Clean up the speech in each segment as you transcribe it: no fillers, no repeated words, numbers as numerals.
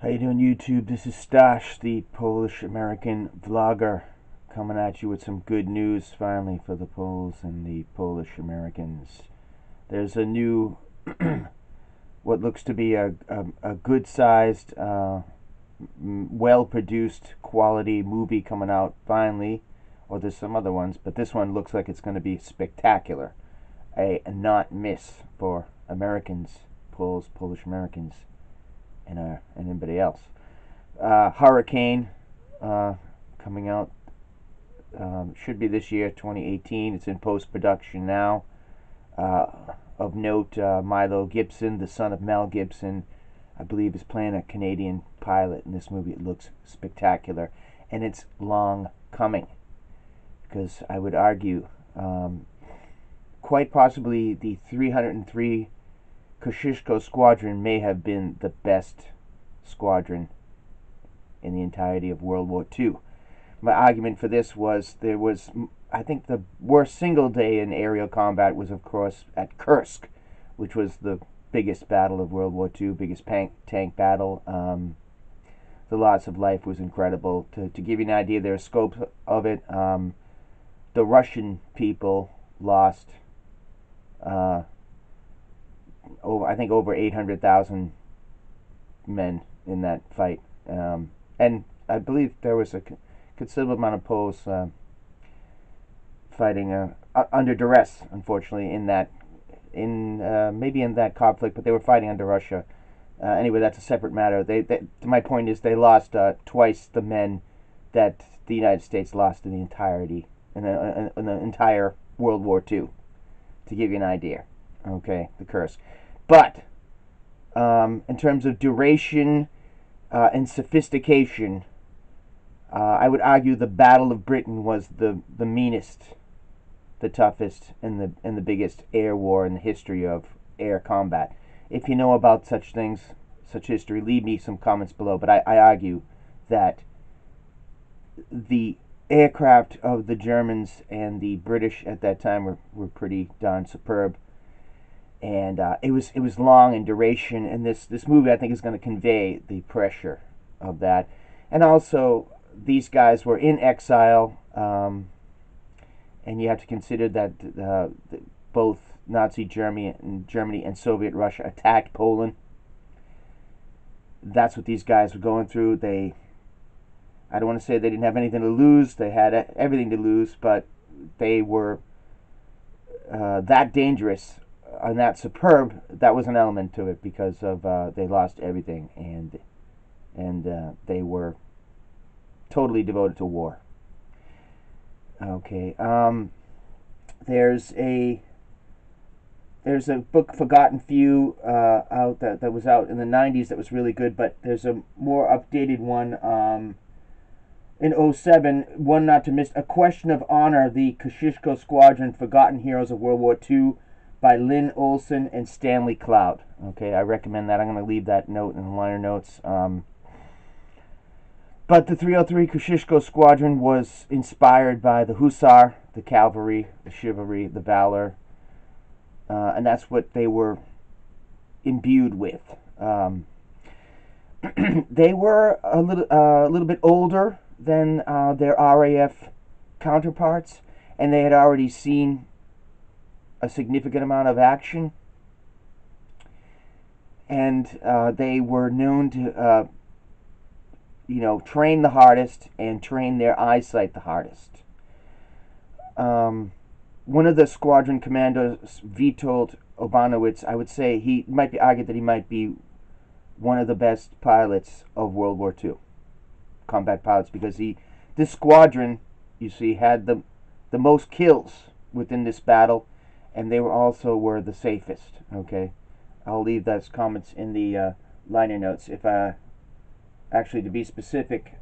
How you doing, YouTube? This is Stash, the Polish-American vlogger, coming at you with some good news finally for the Poles and the Polish-Americans. There's a new, what looks to be a good-sized, well-produced quality movie coming out finally, or there's some other ones, but this one looks like it's going to be spectacular. A not miss for Americans, Poles, Polish-Americans, and anybody else. Hurricane, coming out, should be this year, 2018. It's in post-production now. Of note, Milo Gibson, the son of Mel Gibson, I believe is playing a Canadian pilot in this movie. It looks spectacular, and it's long coming, because I would argue quite possibly the 303 Kosciuszko squadron may have been the best squadron in the entirety of World War II. My argument for this was I think the worst single day in aerial combat was, of course, at Kursk, which was the biggest battle of World War II, biggest tank battle. The loss of life was incredible. To give you an idea of their scope of it, the Russian people lost I think over 800,000 men in that fight, and I believe there was a considerable amount of Poles fighting under duress, unfortunately, maybe in that conflict, but they were fighting under Russia. Anyway, that's a separate matter. My point is, they lost twice the men that the United States lost in the entirety in the entire World War II. To give you an idea, okay, the Kursk. But in terms of duration and sophistication, I would argue the Battle of Britain was the meanest, the toughest, and the biggest air war in the history of air combat. If you know about such things, such history, leave me some comments below. But I argue that the aircraft of the Germans and the British at that time were pretty darn superb. And it was long in duration, and this movie, I think, is going to convey the pressure of that. And also, these guys were in exile, and you have to consider that both Nazi Germany and Soviet Russia attacked Poland. That's what these guys were going through. I don't want to say they didn't have anything to lose. They had everything to lose, but they were that dangerous and that superb. That was an element to it, because of they lost everything, and they were totally devoted to war. Okay, there's a book, Forgotten Few, out that was out in the 90s that was really good, but there's a more updated one in 2007, one not to miss, A Question of Honor, the Kosciuszko Squadron, Forgotten Heroes of World War II, by Lynne Olson and Stanley Cloud. Okay, I recommend that. I'm going to leave that note in the liner notes. But the 303 Kosciuszko Squadron was inspired by the Hussar, the cavalry, the chivalry, the valor, and that's what they were imbued with. They were a little bit older than their RAF counterparts, and they had already seen a significant amount of action, and they were known to train the hardest and train their eyesight the hardest. One of the squadron commanders, Witold Obanowicz, I would say he might be argued that he might be one of the best pilots of World War II, combat pilots, because this squadron, you see, had the most kills within this battle, and they were the safest. Okay, I'll leave those comments in the liner notes. If actually, to be specific,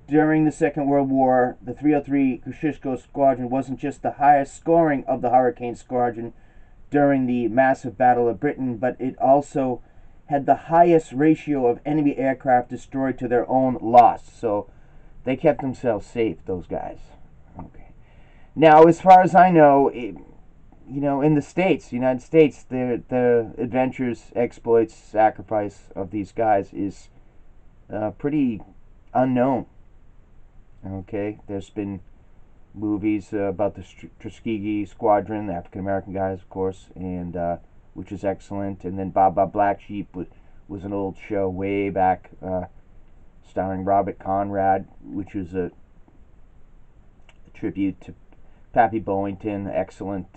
during the Second World War, the 303 Kosciuszko Squadron wasn't just the highest scoring of the Hurricane Squadron during the massive Battle of Britain, but it also had the highest ratio of enemy aircraft destroyed to their own loss. So they kept themselves safe, those guys. Okay. Now, as far as I know, in the United States, the adventures, exploits, sacrifice of these guys is pretty unknown. Okay, there's been movies about the Tuskegee Squadron, the African American guys, of course, and which is excellent. And then Bob Black Sheep was an old show way back, starring Robert Conrad, which was a tribute to Pappy Boyington, excellent,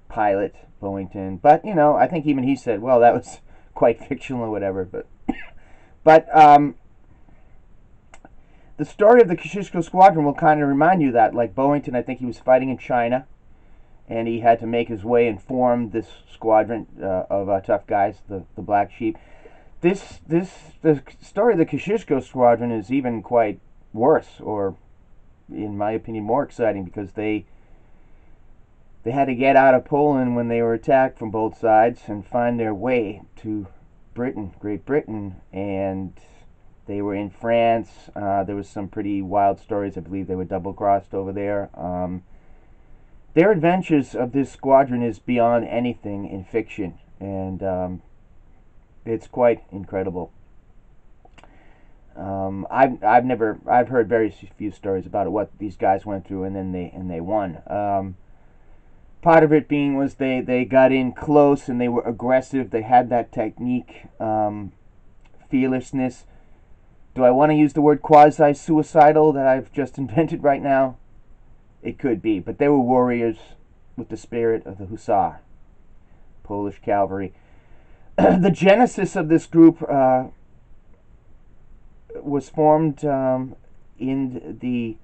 pilot Boyington. But I think even he said, well, that was quite fictional or whatever. But the story of the Kosciuszko Squadron will kind of remind you that, like Boyington, I think he was fighting in China, and he had to make his way and form this squadron of tough guys, the Black Sheep. The story of the Kosciuszko Squadron is even quite worse, or in my opinion more exciting, because they had to get out of Poland when they were attacked from both sides and find their way to Great Britain, and they were in France. There was some pretty wild stories. I believe they were double-crossed over there. Their adventures of this squadron is beyond anything in fiction, and it's quite incredible. I've heard very few stories about it, what these guys went through, and then they won. Part of it being was they got in close and they were aggressive. They had that technique, fearlessness. Do I want to use the word quasi-suicidal that I've just invented right now? It could be, but they were warriors with the spirit of the hussar, Polish cavalry. The genesis of this group was formed in the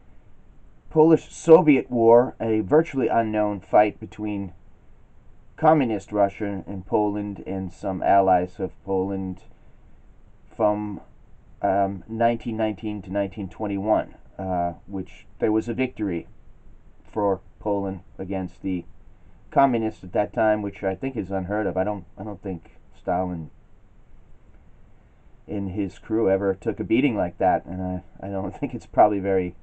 Polish-Soviet War, a virtually unknown fight between Communist Russia and Poland and some allies of Poland from 1919 to 1921, which there was a victory for Poland against the communists at that time, which I think is unheard of. I don't think Stalin and his crew ever took a beating like that, and I don't think it's probably very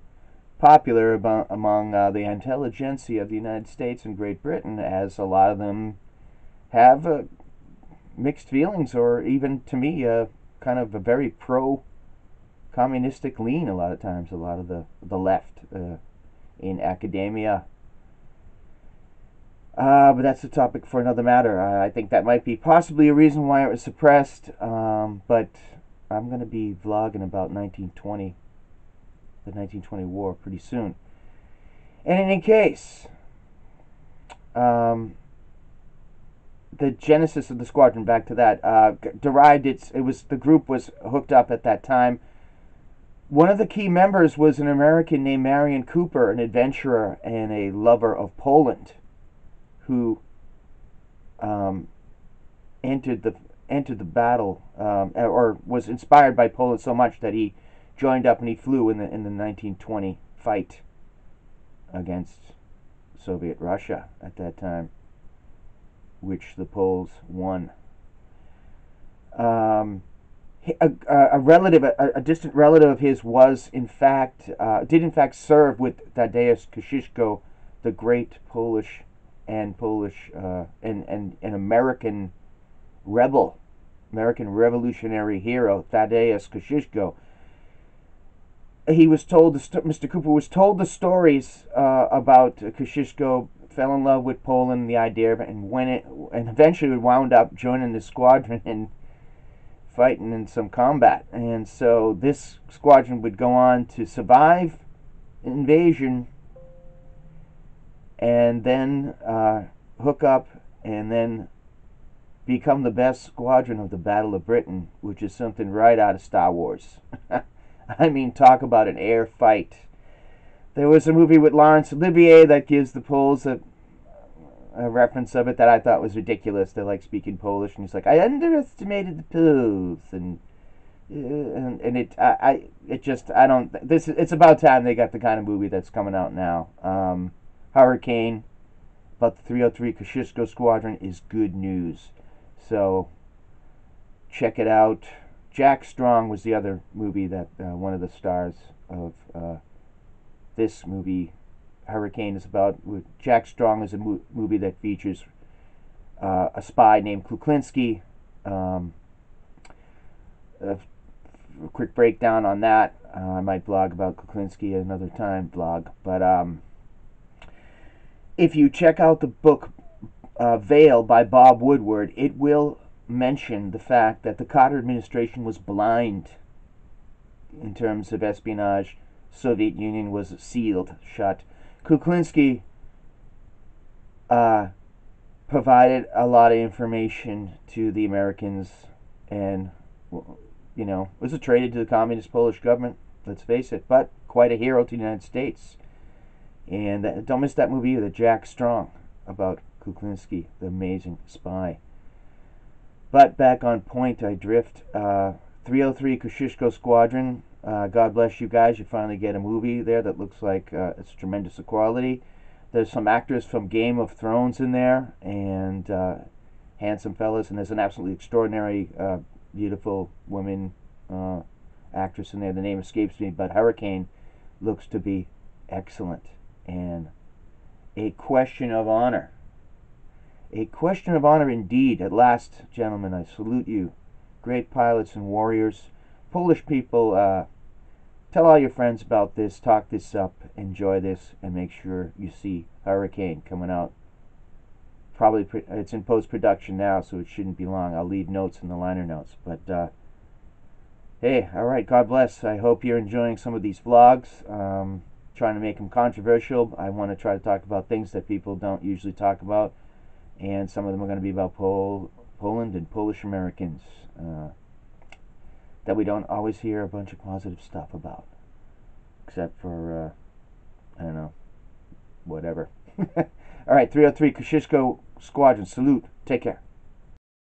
popular among the intelligentsia of the United States and Great Britain, as a lot of them have mixed feelings, or even, to me, kind of a very pro-communistic lean a lot of times, a lot of the left in academia. But that's a topic for another matter. I think that might be possibly a reason why it was suppressed, but I'm going to be vlogging about the 1920 war pretty soon. And in any case, the genesis of the squadron, back to that, the group was hooked up at that time. One of the key members was an American named Marion Cooper, an adventurer and a lover of Poland, who entered the battle, or was inspired by Poland so much that he joined up and he flew in the 1920 fight against Soviet Russia at that time, which the Poles won. A distant relative of his did in fact serve with Tadeusz Kościuszko, the great Polish and American rebel, American revolutionary hero, Tadeusz Kościuszko. He was told, Mr. Cooper was told the stories about Kosciuszko, fell in love with Poland, the idea of it, and eventually wound up joining the squadron and fighting in some combat. And so this squadron would go on to survive invasion, and then hook up, and then become the best squadron of the Battle of Britain, which is something right out of Star Wars. I mean, talk about an air fight. There was a movie with Laurence Olivier that gives the Poles a reference of it that I thought was ridiculous. They like speaking Polish, and he's like, "I underestimated the Poles," it's about time they got the kind of movie that's coming out now. Hurricane, about the 303 Kosciuszko Squadron, is good news. So check it out. Jack Strong was the other movie that one of the stars of this movie, Hurricane, is about. Jack Strong is a movie that features a spy named Kuklinski, A quick breakdown on that. I might blog about Kuklinski another time, but if you check out the book Veil by Bob Woodward, it will mention the fact that the Carter administration was blind in terms of espionage. Soviet Union was sealed shut. Kuklinski provided a lot of information to the Americans, and was a traitor to the communist Polish government, let's face it, but quite a hero to the United States. And don't miss that movie either, Jack Strong, about Kuklinski, the amazing spy. But back on point, I drift. 303 Kosciuszko Squadron. God bless you guys. You finally get a movie there that looks like it's tremendous quality. There's some actors from Game of Thrones in there, and handsome fellas, and there's an absolutely extraordinary, beautiful woman actress in there. The name escapes me, but Hurricane looks to be excellent. And a question of honor. A question of honor indeed. At last, gentlemen, I salute you. Great pilots and warriors. Polish people, tell all your friends about this, talk this up, enjoy this, and make sure you see Hurricane coming out. Probably it's in post-production now, so it shouldn't be long. I'll leave notes in the liner notes. But, hey, alright, God bless. I hope you're enjoying some of these vlogs. Trying to make them controversial. I want to try to talk about things that people don't usually talk about. And some of them are going to be about Poland and Polish Americans. That we don't always hear a bunch of positive stuff about. Except for, I don't know, whatever. Alright, 303 Kosciuszko Squadron. Salute. Take care.